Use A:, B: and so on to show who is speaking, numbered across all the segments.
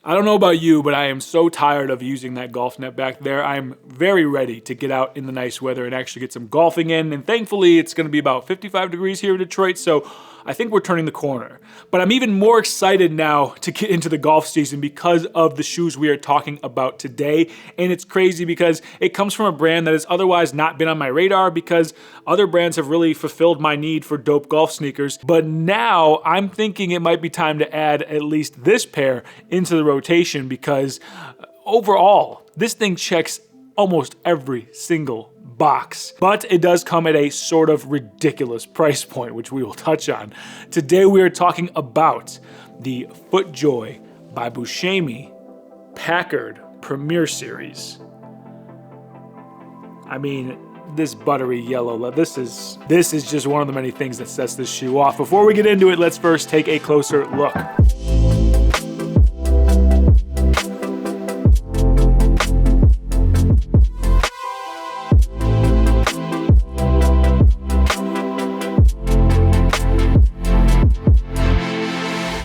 A: I don't know about you, but I am so tired of using that golf net back there. I'm very ready to get out in the nice weather and actually get some golfing in. And thankfully, it's going to be about 55 degrees here in Detroit, so I think we're turning the corner. But I'm even more excited now to get into the golf season because of the shoes we are talking about today. And it's crazy because it comes from a brand that has otherwise not been on my radar because other brands have really fulfilled my need for dope golf sneakers. But now I'm thinking it might be time to add at least this pair into the rotation because overall, this thing checks almost every single box. But it does come at a sort of ridiculous price point, which we will touch on. Today we are talking about the FootJoy by Buscemi Packard Premier Series. I mean, this buttery yellow, this is just one of the many things that sets this shoe off. Before we get into it, let's first take a closer look.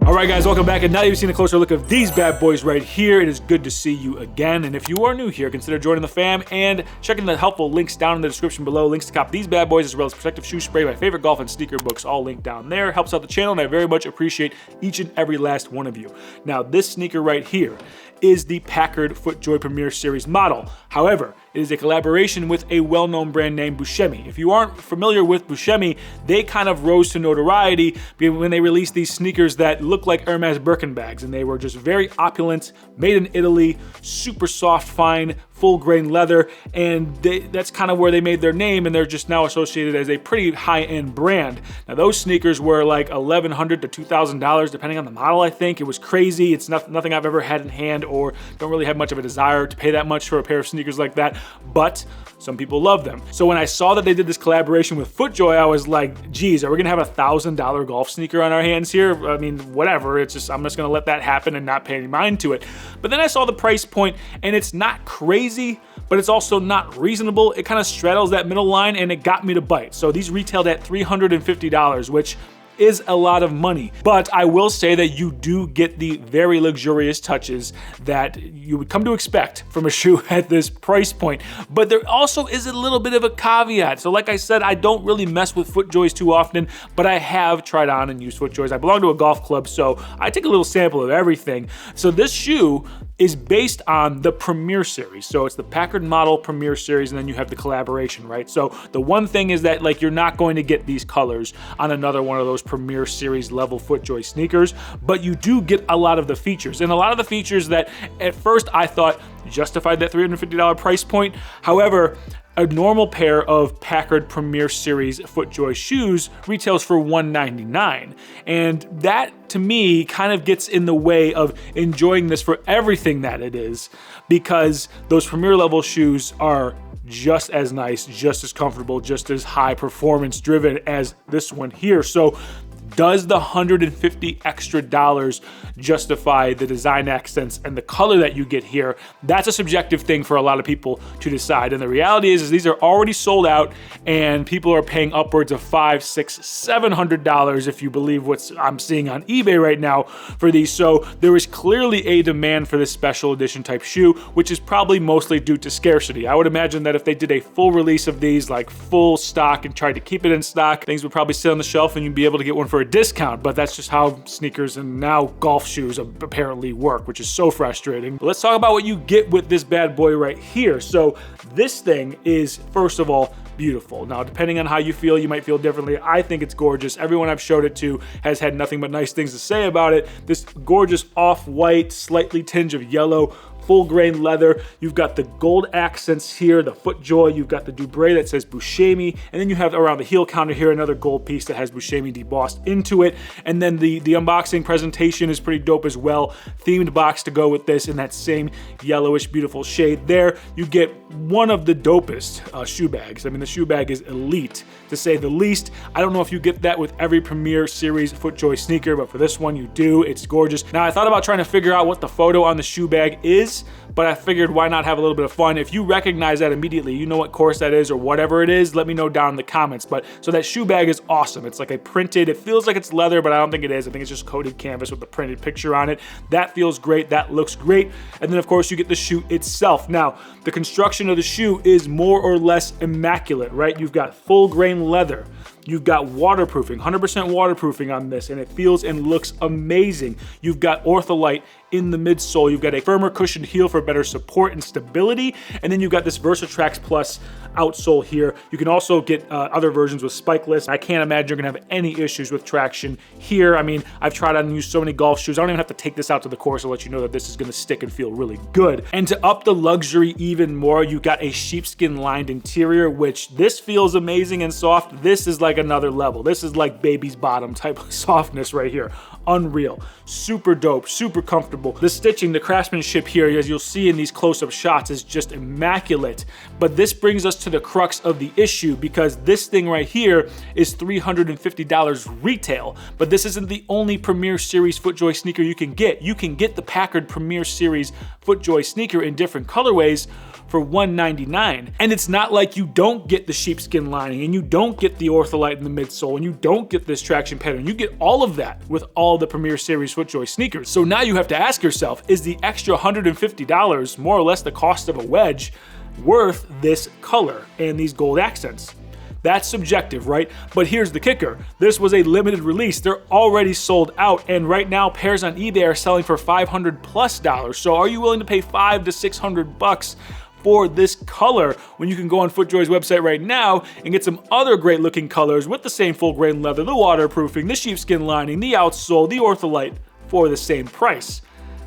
A: Alright guys, welcome back, and now you've seen a closer look of these bad boys right here. It is good to see you again, and if you are new here, consider joining the fam and checking the helpful links down in the description below. Links to cop these bad boys as well as protective shoe spray, my favorite golf and sneaker books, all linked down there. Helps out the channel, and I very much appreciate each and every last one of you. Now, this sneaker right here is the Packard FootJoy Premier Series model. However, it is a collaboration with a well-known brand named Buscemi. If you aren't familiar with Buscemi, they kind of rose to notoriety when they released these sneakers that look like Hermes Birkin bags, and they were just very opulent, made in Italy, super soft, fine, full-grain leather, and that's kind of where they made their name, and they're just now associated as a pretty high-end brand. Now, those sneakers were like $1,100 to $2,000, depending on the model, I think. It was crazy. It's nothing I've ever had in hand, or don't really have much of a desire to pay that much for a pair of sneakers like that, but some people love them. So when I saw that they did this collaboration with FootJoy, I was like, geez, are we gonna have a $1,000 golf sneaker on our hands here? I mean, whatever, I'm just gonna let that happen and not pay any mind to it. But then I saw the price point, and it's not crazy, but it's also not reasonable. It kind of straddles that middle line, and it got me to bite. So these retailed at $350, which is a lot of money. But I will say that you do get the very luxurious touches that you would come to expect from a shoe at this price point. But there also is a little bit of a caveat. So like I said, I don't really mess with FootJoys too often, but I have tried on and used FootJoys. I belong to a golf club, so I take a little sample of everything. So this shoe is based on the Premier Series. So it's the Packard model Premier Series, and then you have the collaboration, right? So the one thing is that like you're not going to get these colors on another one of those Premier Series level FootJoy sneakers, but you do get a lot of the features, and a lot of the features that at first I thought justified that $350 price point. However, a normal pair of Packard Premier Series FootJoy shoes retails for $199, and that to me kind of gets in the way of enjoying this for everything that it is, because those Premier level shoes are just as nice, just as comfortable, just as high performance driven as this one here. So does the $150 extra justify the design accents and the color that you get here? That's a subjective thing for a lot of people to decide. And the reality is these are already sold out, and people are paying upwards of $500, $600, $700 if you believe what I'm seeing on eBay right now for these. So there is clearly a demand for this special edition type shoe, which is probably mostly due to scarcity. I would imagine that if they did a full release of these, like full stock, and tried to keep it in stock, things would probably sit on the shelf and you'd be able to get one for a discount. But that's just how sneakers and now golf shoes apparently work, which is so frustrating. But let's talk about what you get with this bad boy right here. So this thing is, first of all, beautiful. Now, depending on how you feel, you might feel differently. I think it's gorgeous. Everyone I've showed it to has had nothing but nice things to say about it. This gorgeous off-white, slightly tinge of yellow, full grain leather. You've got the gold accents here, the FootJoy. You've got the Dubré that says Buscemi, and then you have around the heel counter here another gold piece that has Buscemi debossed into it. And then the unboxing presentation is pretty dope as well. Themed box to go with this in that same yellowish beautiful shade there. You get one of the dopest shoe bags. I mean, the shoe bag is elite to say the least. I don't know if you get that with every Premier Series FootJoy sneaker, but for this one you do. It's gorgeous. Now, I thought about trying to figure out what the photo on the shoe bag is. is, but I figured why not have a little bit of fun. If you recognize that immediately, you know what course that is or whatever it is, let me know down in the comments. But so that shoe bag is awesome. It's like a printed, it feels like it's leather, but I don't think it is. I think it's just coated canvas with the printed picture on it. That feels great, that looks great. And then of course you get the shoe itself. Now, the construction of the shoe is more or less immaculate, right? You've got full grain leather. You've got waterproofing, 100% waterproofing on this, and it feels and looks amazing. You've got ortholite in the midsole. You've got a firmer cushioned heel for better support and stability. And then you've got this Versatrax Plus outsole here. You can also get other versions with spikeless. I can't imagine you're gonna have any issues with traction here. I mean, I've tried on and used so many golf shoes. I don't even have to take this out to the course to let you know that this is gonna stick and feel really good. And to up the luxury even more, you got a sheepskin lined interior, which this feels amazing and soft. This is like another level. This is like baby's bottom type of softness right here. Unreal, super dope, super comfortable. The stitching, the craftsmanship here, as you'll see in these close-up shots, is just immaculate. But this brings us to the crux of the issue, because this thing right here is $350 retail. But this isn't the only Premier Series FootJoy sneaker you can get. You can get the Packard Premier Series FootJoy sneaker in different colorways for $199. And it's not like you don't get the sheepskin lining, and you don't get the ortholite in the midsole, and you don't get this traction pattern. You get all of that with all the Premier Series FootJoy sneakers. So now you have to ask yourself, is the extra $150, more or less the cost of a wedge, worth this color and these gold accents? That's subjective, right? But here's the kicker. This was a limited release. They're already sold out, and right now pairs on eBay are selling for $500+. So are you willing to pay $500 to $600 for this color when you can go on FootJoy's website right now and get some other great looking colors with the same full grain leather, the waterproofing, the sheepskin lining, the outsole, the ortholite for the same price?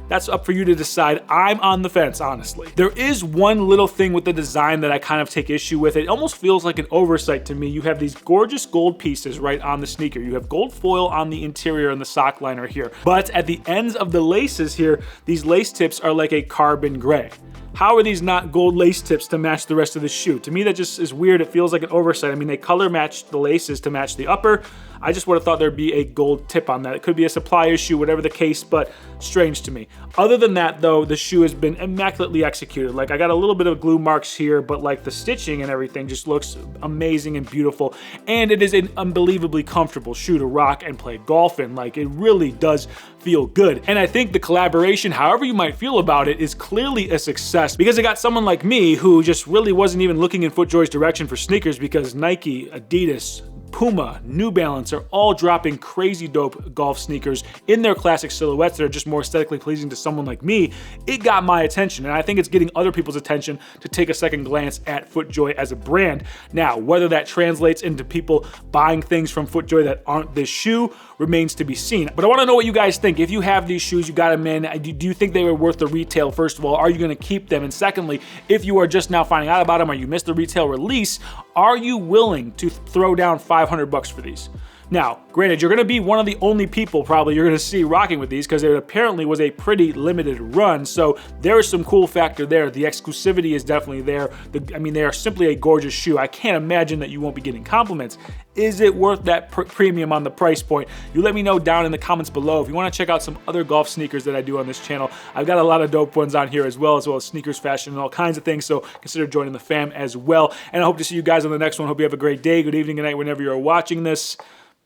A: That's up for you to decide. I'm on the fence, honestly. There is one little thing with the design that I kind of take issue with. It almost feels like an oversight to me. You have these gorgeous gold pieces right on the sneaker. You have gold foil on the interior and the sock liner here. But at the ends of the laces here, these lace tips are like a carbon gray. How are these not gold lace tips to match the rest of the shoe? To me, that just is weird. It feels like an oversight. I mean, they color match the laces to match the upper. I just would have thought there'd be a gold tip on that. It could be a supply issue, whatever the case, but strange to me. Other than that, though, the shoe has been immaculately executed. Like, I got a little bit of glue marks here, but like the stitching and everything just looks amazing and beautiful. And it is an unbelievably comfortable shoe to rock and play golf in. Like, it really does feel good. And I think the collaboration, however you might feel about it, is clearly a success, because it got someone like me who just really wasn't even looking in FootJoy's direction for sneakers, because Nike, Adidas, Puma, New Balance are all dropping crazy dope golf sneakers in their classic silhouettes that are just more aesthetically pleasing to someone like me. It got my attention, and I think it's getting other people's attention to take a second glance at FootJoy as a brand. Now, whether that translates into people buying things from FootJoy that aren't this shoe remains to be seen. But I want to know what you guys think. If you have these shoes, you got them in, do you think they were worth the retail? First of all, are you going to keep them? And secondly, if you are just now finding out about them or you missed the retail release, are you willing to throw down $500 for these? Now, granted, you're gonna be one of the only people probably you're gonna see rocking with these, because it apparently was a pretty limited run, so there is some cool factor there. The exclusivity is definitely there. I mean, they are simply a gorgeous shoe. I can't imagine that you won't be getting compliments. Is it worth that premium on the price point? You let me know down in the comments below. If you wanna check out some other golf sneakers that I do on this channel, I've got a lot of dope ones on here as well as sneakers, fashion, and all kinds of things, so consider joining the fam as well. And I hope to see you guys on the next one. Hope you have a great day, good evening, good night, whenever you're watching this.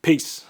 A: Peace.